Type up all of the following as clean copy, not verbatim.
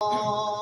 الله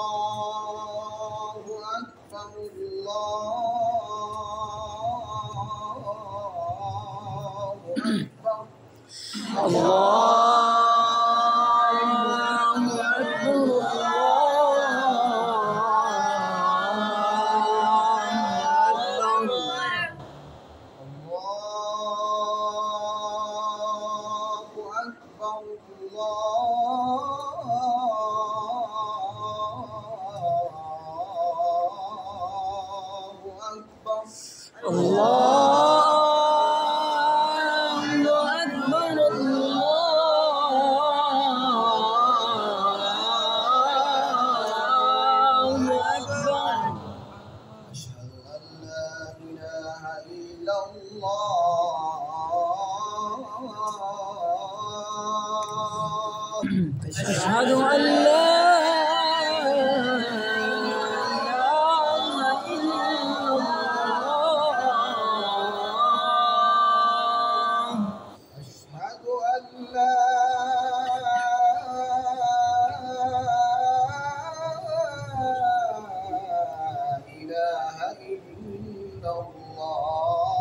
أكبر أشهد أن لا إله إلا الله أشهد أن لا إله إلا الله أشهد أن لا إله إلا الله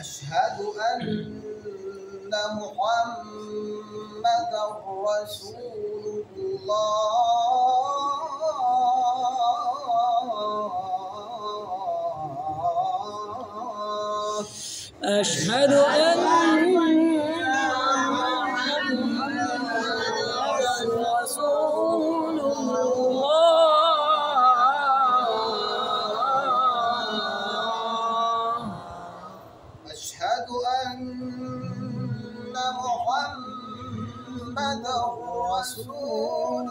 أشهد أن محمدًا رسول الله أشهد أن محمدًا رسول الله أشهد أن محمدًا رسول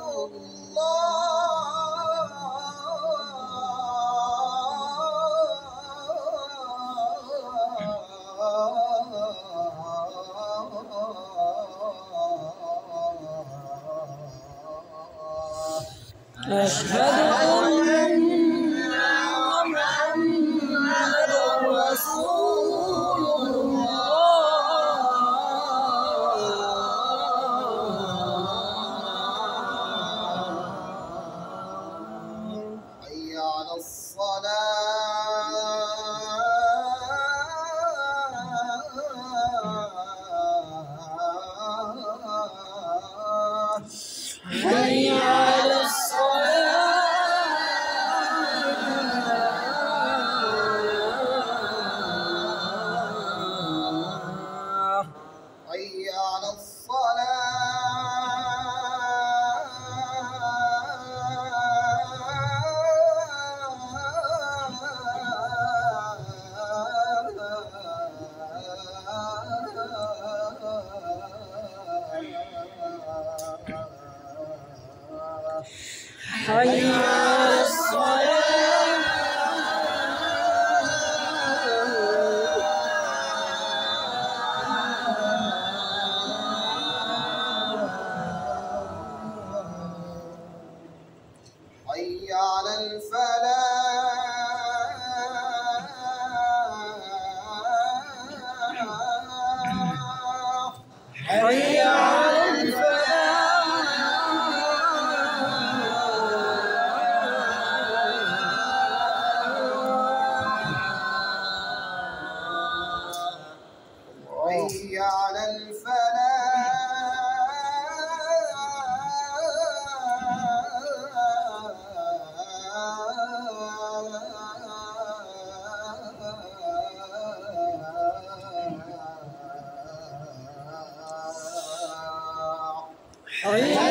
أشهد أن محمدًا رسول الله حي على الصلاة حي على الصلاة حي على حي على الصلاة حي على الفلاح حي على الفلاح حي على الفلاح حي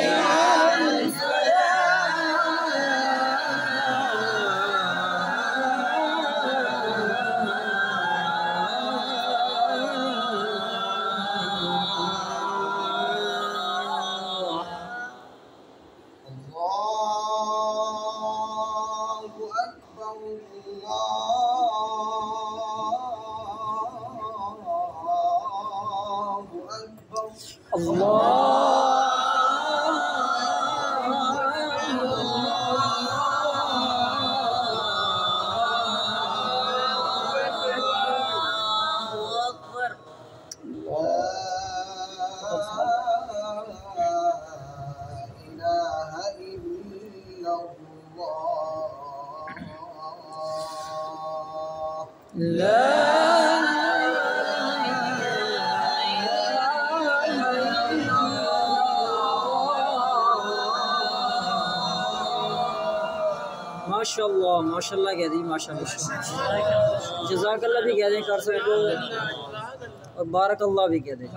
على الله أكبر الله माशाल्लाह माशाल्लाह कह दी माशाल्लाह जज़ाकल्लाह भी कह दें कर सकते और बारकल्लाह भी कह दें।